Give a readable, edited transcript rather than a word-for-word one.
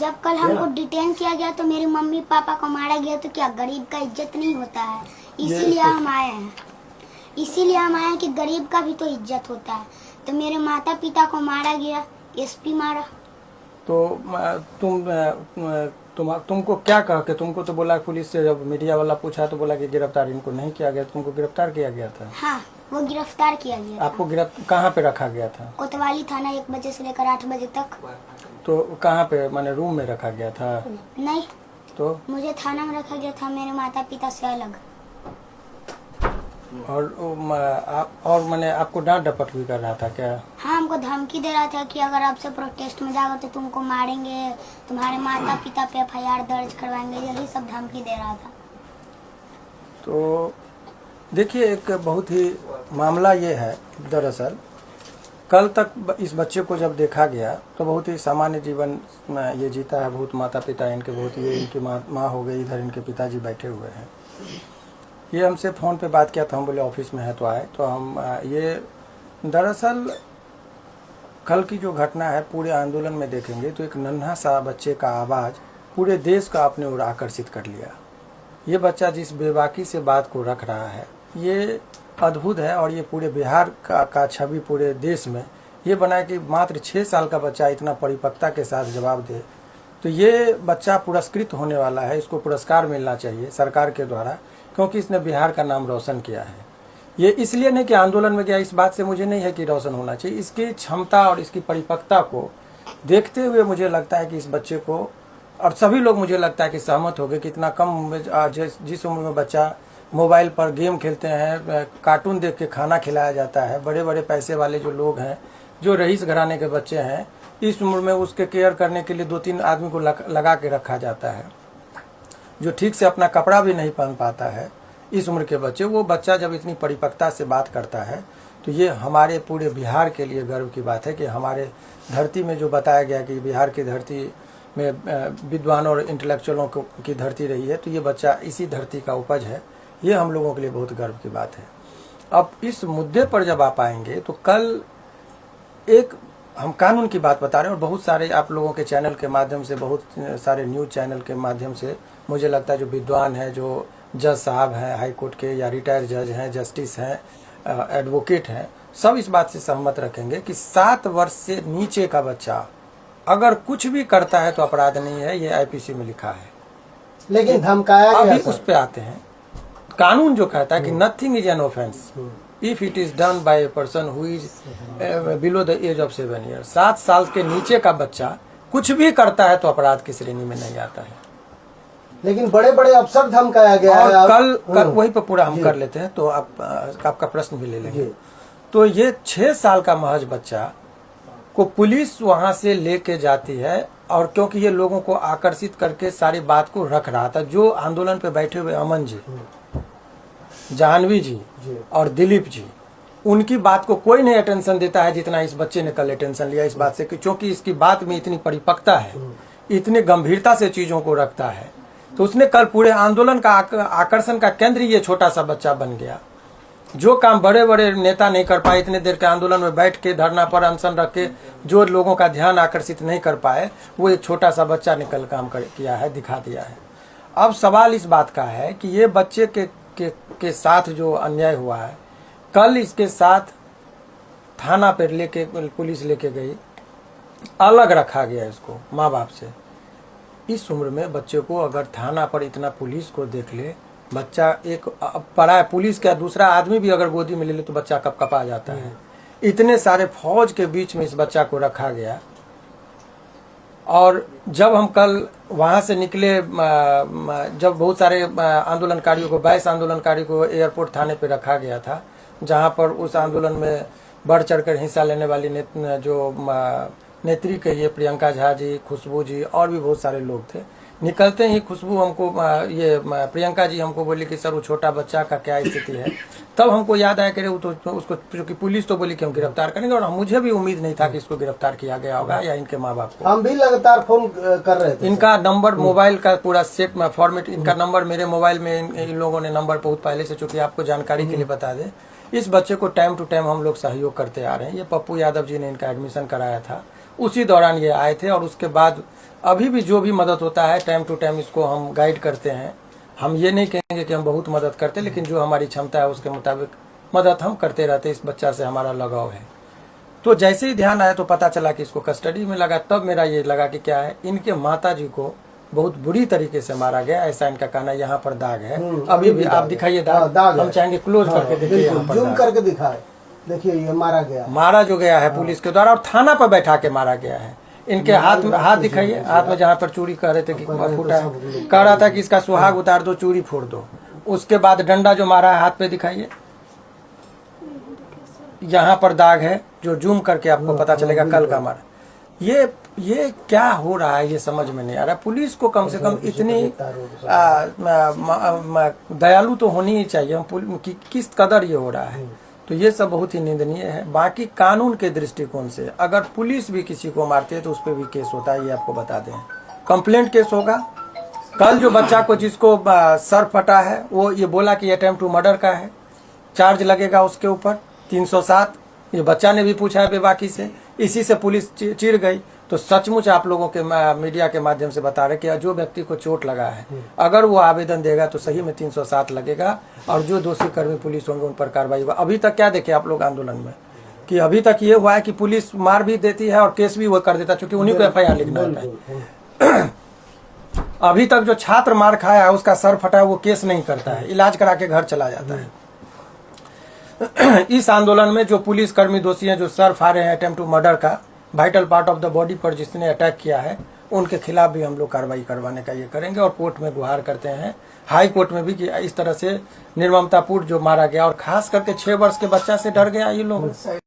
जब कल हमको डिटेन किया गया तो मेरे मम्मी पापा को मारा गया, तो क्या गरीब का इज्जत नहीं होता है? इसीलिए हम आए हैं, इसीलिए हम आए हैं कि गरीब का भी तो इज्जत होता है। तो मेरे माता पिता को मारा गया, एसपी मारा। तो तुमको क्या कहा कि तुमको तो बोला पुलिस से, जब मीडिया वाला पूछा तो बोला कि गिरफ्तार इनको नहीं किया गया, तुमको गिरफ्तार किया गया था? हाँ, वो गिरफ्तार किया गया था। आपको कहाँ पे रखा गया था? कोतवाली थाना 1 बजे से लेकर 8 बजे तक। तो कहाँ पे, माने रूम में रखा गया था? नहीं, तो मुझे थाना में रखा गया था, मेरे माता पिता से अलग। और मैंने आपको डांट डपट भी कर रहा था क्या? हाँ, हमको धमकी दे रहा था कि अगर आपसे प्रोटेस्ट में जाओगे तो तुमको मारेंगे, तुम्हारे माता पिता पे FIR दर्ज करवाएंगे, यही सब धमकी दे रहा था। तो देखिए, एक बहुत ही मामला ये है, दरअसल कल तक इस बच्चे को जब देखा गया तो बहुत ही सामान्य जीवन ये जीता है। बहुत माता पिता इनके, बहुत ही इनकी माँ हो गई, इधर इनके पिताजी बैठे हुए हैं। ये हमसे फ़ोन पे बात किया था, हम बोले ऑफिस में है तो आए। तो हम ये दरअसल कल की जो घटना है पूरे आंदोलन में देखेंगे तो एक नन्हा सा बच्चे का आवाज़ पूरे देश का अपने ओर आकर्षित कर लिया। ये बच्चा जिस बेबाकी से बात को रख रहा है ये अद्भुत है, और ये पूरे बिहार का छवि पूरे देश में ये बना कि मात्र 6 साल का बच्चा इतना परिपक्वता के साथ जवाब दे। तो ये बच्चा पुरस्कृत होने वाला है, इसको पुरस्कार मिलना चाहिए सरकार के द्वारा, क्योंकि इसने बिहार का नाम रोशन किया है। ये इसलिए नहीं कि आंदोलन में गया, इस बात से मुझे नहीं है कि रोशन होना चाहिए। इसकी क्षमता और इसकी परिपक्वता को देखते हुए मुझे लगता है कि इस बच्चे को, और सभी लोग मुझे लगता है कि सहमत हो गए कि इतना कम उम्र, जिस उम्र में बच्चा मोबाइल पर गेम खेलते हैं, कार्टून देख के खाना खिलाया जाता है। बड़े बड़े पैसे वाले जो लोग हैं, जो रईस घराने के बच्चे हैं, इस उम्र में उसके केयर करने के लिए 2-3 आदमी को लगा के रखा जाता है, जो ठीक से अपना कपड़ा भी नहीं पहन पाता है इस उम्र के बच्चे। वो बच्चा जब इतनी परिपक्वता से बात करता है तो ये हमारे पूरे बिहार के लिए गर्व की बात है कि हमारे धरती में जो बताया गया कि बिहार की धरती में विद्वानों और इंटेलेक्चुअलों की धरती रही है, तो ये बच्चा इसी धरती का उपज है। ये हम लोगों के लिए बहुत गर्व की बात है। अब इस मुद्दे पर जब आप आएंगे तो कल एक हम कानून की बात बता रहे हैं, और बहुत सारे आप लोगों के चैनल के माध्यम से, बहुत सारे न्यूज़ चैनल के माध्यम से मुझे लगता है जो विद्वान हैं, जो जज साहब हैं हाई कोर्ट के या रिटायर्ड जज हैं, जस्टिस हैं, एडवोकेट हैं, सब इस बात से सहमत रखेंगे कि 7 वर्ष से नीचे का बच्चा अगर कुछ भी करता है तो अपराध नहीं है। ये IPC में लिखा है, लेकिन धमकाया अभी गया उस पे आते हैं। कानून जो कहता है कि nothing is an offence if it is done by a person who is below the age of 7 year. 7 साल के नीचे का बच्चा कुछ भी करता है तो अपराध की श्रेणी में नहीं आता है। लेकिन बड़े बड़े अफसर धमकाया गया और है। कल वही पे पूरा हम कर लेते हैं, तो आपका प्रश्न भी ले लेंगे। तो ये 6 साल का महज बच्चा को पुलिस वहां से लेके जाती है, और क्योंकि ये लोगों को आकर्षित करके सारी बात को रख रहा था। जो आंदोलन पे बैठे हुए अमन जी, जाह्नवी जी और दिलीप जी, उनकी बात को कोई नहीं अटेंशन देता है जितना इस बच्चे ने कल अटेंशन लिया इस बात से, क्योंकि इसकी बात में इतनी परिपक्वता है, इतनी गंभीरता से चीजों को रखता है। तो उसने कल पूरे आंदोलन का आकर्षण का केंद्र ये छोटा सा बच्चा बन गया। जो काम बड़े बड़े नेता नहीं कर पाए, इतने देर के आंदोलन में बैठ के धरना पर अनशन रख के जो लोगों का ध्यान आकर्षित नहीं कर पाए, वो एक छोटा सा बच्चा ने कल काम किया है, दिखा दिया है। अब सवाल इस बात का है कि ये बच्चे के साथ जो अन्याय हुआ है, कल इसके साथ थाना पर लेके पुलिस लेके गई, अलग रखा गया इसको माँ बाप से। इस उम्र में बच्चे को अगर थाना पर इतना पुलिस को देख ले, बच्चा एक पड़ा है, पुलिस का दूसरा आदमी भी अगर गोदी में ले ले तो बच्चा कपकपा जाता है। इतने सारे फौज के बीच में इस बच्चा को रखा गया। और जब हम कल वहां से निकले, जब बहुत सारे आंदोलनकारियों को, 22 आंदोलनकारी को एयरपोर्ट थाने पे रखा गया था, जहां पर उस आंदोलन में बढ़ चढ़कर हिस्सा लेने वाली नेत्री कहिए, प्रियंका झा जी, खुशबू जी और भी बहुत सारे लोग थे। निकलते ही खुशबू हमको, ये प्रियंका जी हमको बोली कि सर वो छोटा बच्चा का क्या स्थिति है। तब हमको याद आया कि उसको, क्योंकि पुलिस तो बोली कि हम गिरफ्तार करेंगे, और मुझे भी उम्मीद नहीं था कि इसको गिरफ्तार किया गया होगा या इनके माँ बाप को। हम भी लगातार फोन कर रहे थे। इनका नंबर, मोबाइल का पूरा सेट फॉर्मेट, इनका नंबर मेरे मोबाइल में, इन लोगों ने नंबर बहुत पहले से, चूंकि आपको जानकारी के लिए बता दें, इस बच्चे को टाइम टू टाइम हम लोग सहयोग करते आ रहे हैं। ये पप्पू यादव जी ने इनका एडमिशन कराया था, उसी दौरान ये आए थे, और उसके बाद अभी भी जो भी मदद होता है टाइम टू टाइम इसको हम गाइड करते हैं। हम ये नहीं कहेंगे कि हम बहुत मदद करते, लेकिन जो हमारी क्षमता है उसके मुताबिक मदद हम करते रहते। इस बच्चा से हमारा लगाव है। तो जैसे ही ध्यान आया तो पता चला कि इसको कस्टडी में लगा, तब मेरा ये लगा कि क्या है, इनके माता जी को बहुत बुरी तरीके से मारा गया, ऐसा इनका कहना। यहाँ पर दाग है, अभी भी आप दिखाइए दाग, हम चाहेंगे क्लोज करके देखिए, यहाँ पर जूम करके दिखाए, देखिए ये मारा जो गया है पुलिस के द्वारा, और थाना पर बैठा के मारा गया है। इनके हाथ दिखाइए, हाथ में जहाँ पर चूड़ी कह रहे थे कि फूटा है, कह रहा था कि इसका सुहाग उतार दो, चूड़ी फोड़ दो। उसके बाद डंडा जो मारा है हाथ पे दिखाइए, यहाँ पर दाग है जो जूम करके आपको पता चलेगा कल का मारा। ये क्या हो रहा है ये समझ में नहीं आ रहा। पुलिस को कम से कम इतनी दयालु तो होनी ही चाहिए कि किस कदर ये हो रहा है। तो ये सब बहुत ही निंदनीय है। बाकी कानून के दृष्टिकोण से अगर पुलिस भी किसी को मारती है तो उस पर भी केस होता है, ये आपको बता दें। कंप्लेंट केस होगा। कल जो बच्चा को जिसको सर फटा है वो ये बोला कि अटेम्प्ट टू मर्डर का है, चार्ज लगेगा उसके ऊपर 307। ये बच्चा ने भी पूछा है बेबाकी से, इसी से पुलिस चिढ़ गई। तो सचमुच आप लोगों के मीडिया के माध्यम से बता रहे कि जो व्यक्ति को चोट लगा है अगर वो आवेदन देगा तो सही में 307 लगेगा, और जो दोषी कर्मी पुलिस होंगे उन पर कार्रवाई होगा। अभी तक क्या देखे आप लोग आंदोलन में कि अभी तक ये हुआ है कि पुलिस मार भी देती है और केस भी वो कर देता, क्योंकि उन्हीं को FIR लिखना होता है। अभी तक जो छात्र मार खाया है उसका सर फटा है वो केस नहीं करता है, इलाज करा के घर चला जाता है। इस आंदोलन में जो पुलिस कर्मी दोषी हैं, जो सर फाड़े हैं अटेम्प्ट टू मर्डर का, vital part of the body पर जिसने अटैक किया है, उनके खिलाफ भी हम लोग कार्रवाई करवाने का ये करेंगे। और कोर्ट में गुहार करते हैं, हाई कोर्ट में भी, कि इस तरह से निर्ममतापूर्ण जो मारा गया, और खास करके 6 वर्ष के बच्चा से डर गया ये लोग।